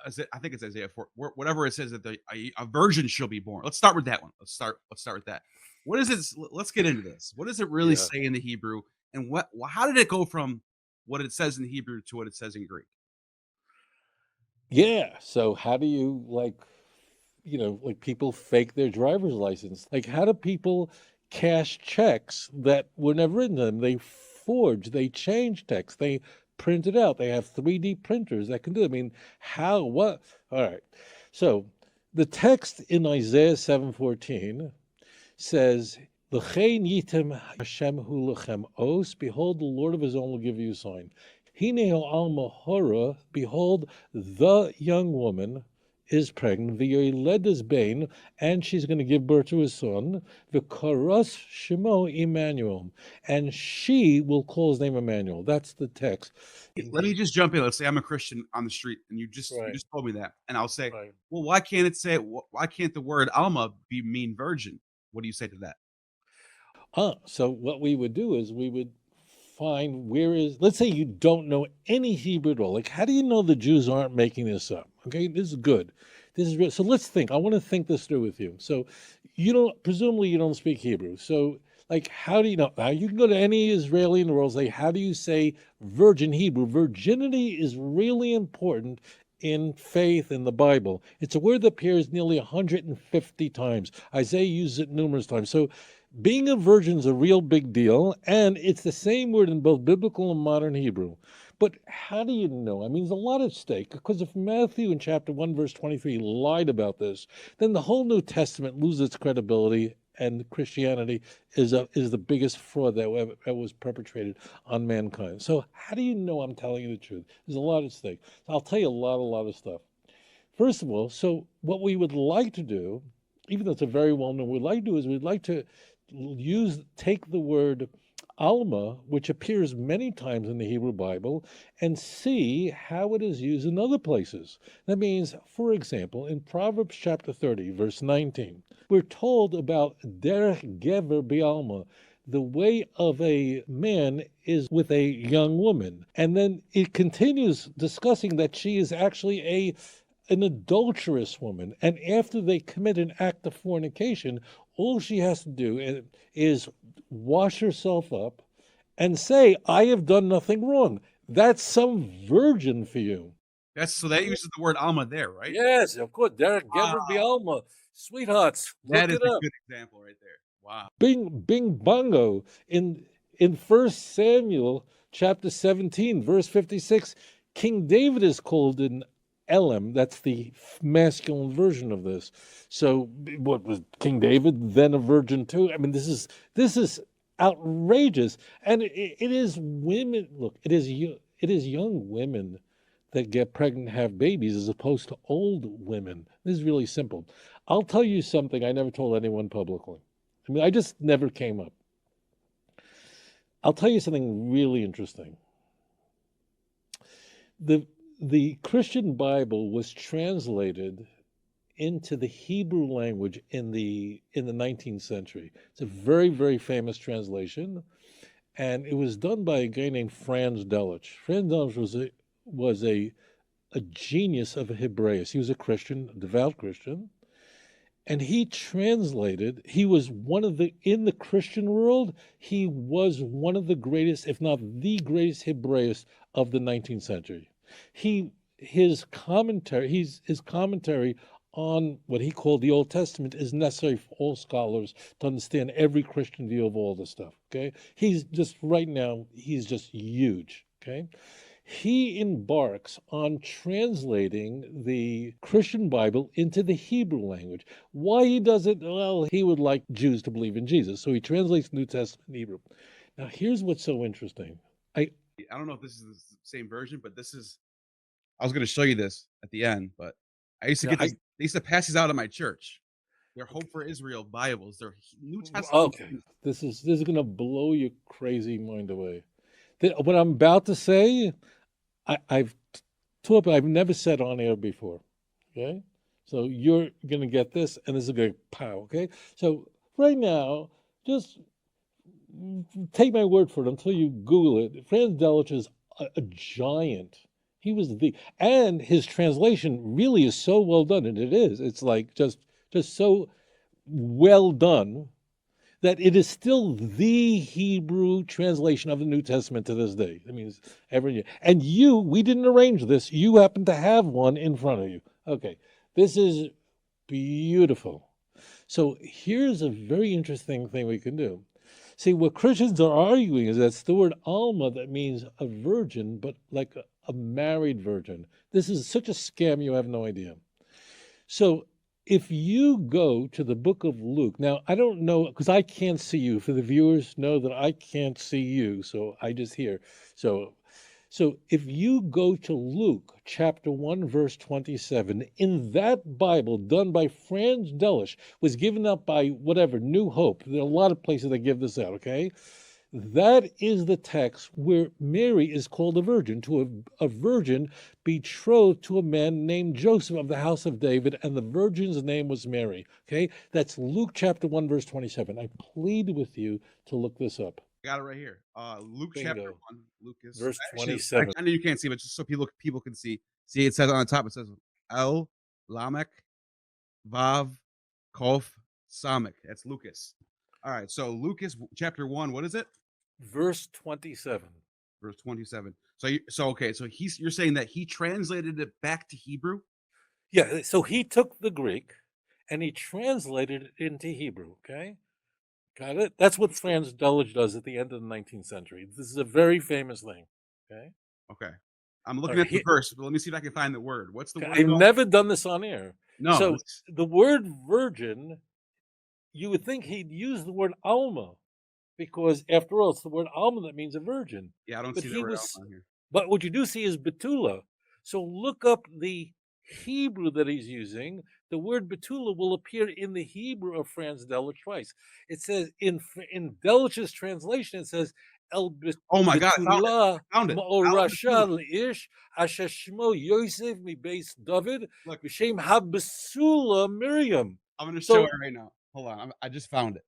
I think it's Isaiah 4, whatever it says that a virgin shall be born. Let's start with that one. Let's start with that. What is it? Let's get into this. What does it really Yeah. say in the Hebrew, and how did it go from what it says in Hebrew to what it says in Greek? Yeah. So how do you like people fake their driver's license? Like how do people cash checks that were never written to them? They forge, they change text, they print it out. They have 3D printers that can do it. I mean, how, what? All right. So the text in Isaiah 7:14 says, L'chein yitem Hashem hu lechem os, behold, the Lord of his own will give you a sign. Hine alma hora, behold, the young woman is pregnant, v'yoledes bain, and she's going to give birth to a son, v'karas shemo Emmanuel, and she will call his name Emmanuel. That's the text. Let me just jump in. Let's say I'm a Christian on the street, and you Right, just told me that, and I'll say, right. well, why can't it say? Why can't the word Alma be mean virgin? What do you say to that? So what we would do is we would find where is, let's say you don't know any Hebrew at all. Like, how do you know the Jews aren't making this up? Okay, this is good. This is real. So let's think. I want to think this through with you. So presumably you don't speak Hebrew. So like, how do you know? Now you can go to any Israeli in the world and say, how do you say virgin Hebrew? Virginity is really important in faith in the Bible. It's a word that appears nearly 150 times. Isaiah uses it numerous times. So being a virgin is a real big deal, and it's the same word in both biblical and modern Hebrew. But how do you know? I mean, there's a lot at stake because if Matthew in chapter 1, verse 23 lied about this, then the whole New Testament loses its credibility, and Christianity is the biggest fraud that was perpetrated on mankind. So, how do you know I'm telling you the truth? There's a lot at stake. So I'll tell you a lot of stuff. First of all, so what we would like to do, even though it's a very well known, we'd like to do is we'd like to take the word Alma, which appears many times in the Hebrew Bible, and see how it is used in other places. That means, for example, in Proverbs chapter 30, verse 19, we're told about Derech Gever Bialma. The way of a man is with a young woman. And then it continues discussing that she is actually an adulterous woman. And after they commit an act of fornication, all she has to do is wash herself up and say, I have done nothing wrong. That's some virgin for you. That uses the word Alma there, right? Yes, of course. Derek Wow, Gever Bialma. Sweethearts, that look is it a up. good example right there. Wow. Bing bongo. In First Samuel chapter 17, verse 56, King David is called an Elam. That's the masculine version of this. So what was King David then a virgin too? I mean, this is outrageous. And it is women, look, it is young women that get pregnant and have babies as opposed to old women. This is really simple. I'll tell you something I never told anyone publicly. I mean, I just never came up. I'll tell you something really interesting. The the Christian Bible was translated into the Hebrew language in the 19th century. It's a very, very famous translation, and it was done by a guy named Franz Delitzsch. Franz Delitzsch was a genius of a Hebraeus. He was a Christian, a devout Christian, and he was one of the, in the Christian world, he was one of the greatest, if not the greatest Hebraeus of the 19th century. He, his commentary on what he called the Old Testament is necessary for all scholars to understand every Christian view of all this stuff. Okay. Right now, he's just huge. Okay. He embarks on translating the Christian Bible into the Hebrew language. Why he does it? Well, he would like Jews to believe in Jesus. So he translates the New Testament in Hebrew. Now, here's what's so interesting. I, I don't know if this is the same version, but I was going to show you this at the end, but I used to yeah, get this. They used to pass these out at my church. They're Hope for Israel Bibles. They're New Testament. okay. This is going to blow your crazy mind away. What I'm about to say, I've taught, but I've never said on air before. Okay. So you're going to get this, and this is going to pow. Okay. So right now, just take my word for it until you Google it. Franz Delitzsch is a giant He was and his translation really is so well done, and it is. It's like just so well done that it is still the Hebrew translation of the New Testament to this day. I mean, every year. And we didn't arrange this. You happen to have one in front of you. Okay, this is beautiful. So here's a very interesting thing we can do. See, what Christians are arguing is that's the word alma that means a virgin, but like a married virgin. This is such a scam, you have no idea. So if you go to the book of Luke, now I don't know, because I can't see you. For the viewers, know that I can't see you, so I just hear. So if you go to Luke chapter 1, verse 27, in that Bible done by Franz Delitzsch, was given up by whatever, New Hope. There are a lot of places that give this out, okay? That is the text where Mary is called a virgin, to a virgin betrothed to a man named Joseph of the house of David, and the virgin's name was Mary, okay? That's Luke chapter 1, verse 27. I plead with you to look this up. I got it right here. Luke Bingo. chapter 1, Lucas. Verse Actually, 27. I know you can't see, but just so people can see. See, it says on the top, it says El Lamek Vav Kof Samek. That's Lucas. All right, so Lucas chapter 1, what is it? Verse 27. Verse 27. So you're saying that he translated it back to Hebrew? Yeah, so he took the Greek and he translated it into Hebrew, okay? Got it? That's what Franz Delitzsch does at the end of the 19th century. This is a very famous thing, okay? Okay. I'm looking at the verse, but let me see if I can find the word. What's the word? I've never done this on air. No. So the word virgin, you would think he'd use the word alma, because after all, it's the word alma that means a virgin. Yeah, I don't see the word alma here. But what you do see is betula. So look up the Hebrew that he's using. The word betula will appear in the Hebrew of Franz Delitzsch twice. It says in Delitzsch's translation, it says El betula. Oh my God, I found it. Ma'orashal ish asher shmo Yosef mi beis David b'shem habesula Miriam. I'm going to show it right now. Hold on, I just found it.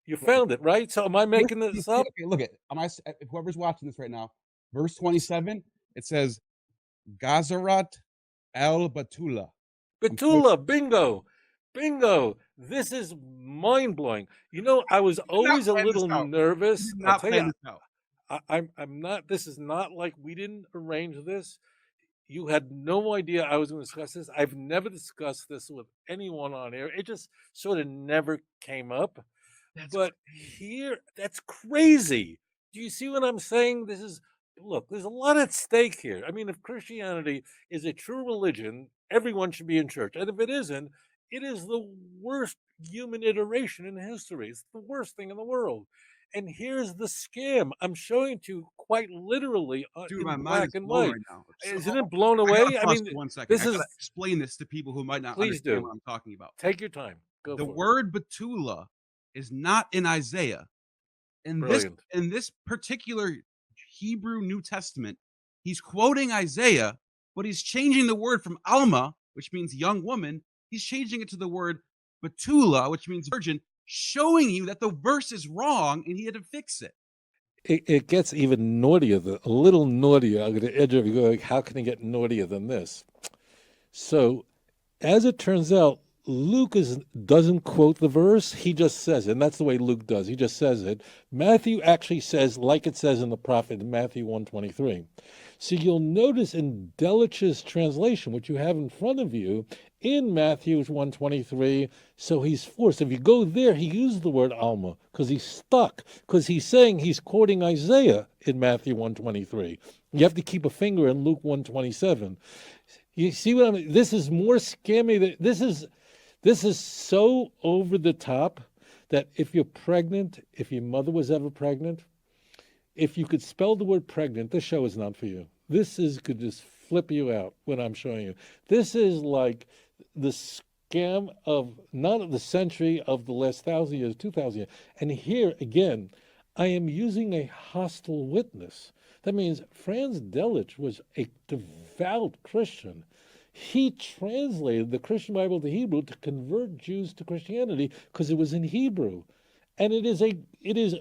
You found it, right? So am I making this up? Okay, look at it. Whoever's watching this right now, verse 27, it says Gazarat El Batula. Betula, bingo. This is mind blowing. You know, I was always a little nervous. I'll tell you, I'm not. This is not like we didn't arrange this. You had no idea I was going to discuss this. I've never discussed this with anyone on air. It just sort of never came up. But here, that's crazy. Do you see what I'm saying? Look, there's a lot at stake here. I mean, if Christianity is a true religion, everyone should be in church. And if it isn't, it is the worst human iteration in history. It's the worst thing in the world. And here's the scam. I'm showing it to you quite literally in black and white. Right now. Isn't it blown away? I mean, 1 second. I gotta explain this to people who might not understand what I'm talking about. Take your time. Go the word betula is not in Isaiah. In this particular Hebrew New Testament, he's quoting Isaiah, but he's changing the word from alma, which means young woman. He's changing it to the word betula, which means virgin, showing you that the verse is wrong and he had to fix it. It gets even naughtier, a little naughtier. I'm going to edge of you go, like, how can it get naughtier than this? So, as it turns out, Luke doesn't quote the verse. He just says it, and that's the way Luke does. He just says it. Matthew actually says, like it says in the prophet in Matthew 1:23. So you'll notice in Delitzsch's translation, which you have in front of you, in Matthew 1:23, so he's forced. If you go there, he used the word alma because he's stuck, because he's saying he's quoting Isaiah in Matthew 1:23. You have to keep a finger in Luke 1:27. You see what I mean? This is more scammy than this is so over the top that if you're pregnant, if your mother was ever pregnant, if you could spell the word pregnant, this show is not for you. Could just flip you out when I'm showing you. This is like the scam of not of the century, of the last 1,000 years, 2,000 years. And here again, I am using a hostile witness. That means Franz Delitzsch was a devout Christian. He translated the Christian Bible to Hebrew to convert Jews to Christianity because it was in Hebrew. And it is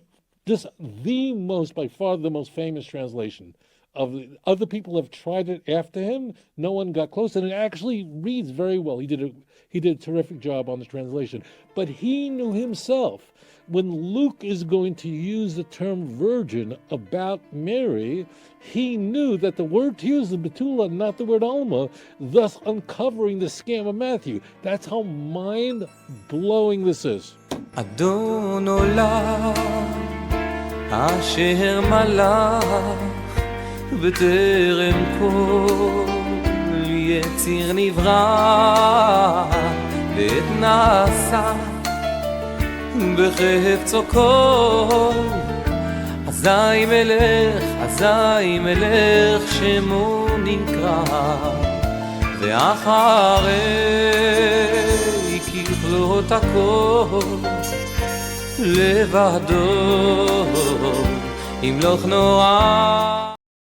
just by far the most famous translation other people have tried it after him. No one got close, and it actually reads very well. He did a terrific job on the translation. But he knew himself, when Luke is going to use the term virgin about Mary, he knew that the word to use is Betula, not the word Alma, thus uncovering the scam of Matthew. That's how mind-blowing this is. אדון עולם אשר מלך בטרם כל יציר נברא ועת נעשה בחפצו כל אזי מלך שמו נקרא ואחרי ככלות הכל לבדו ימלוך נורא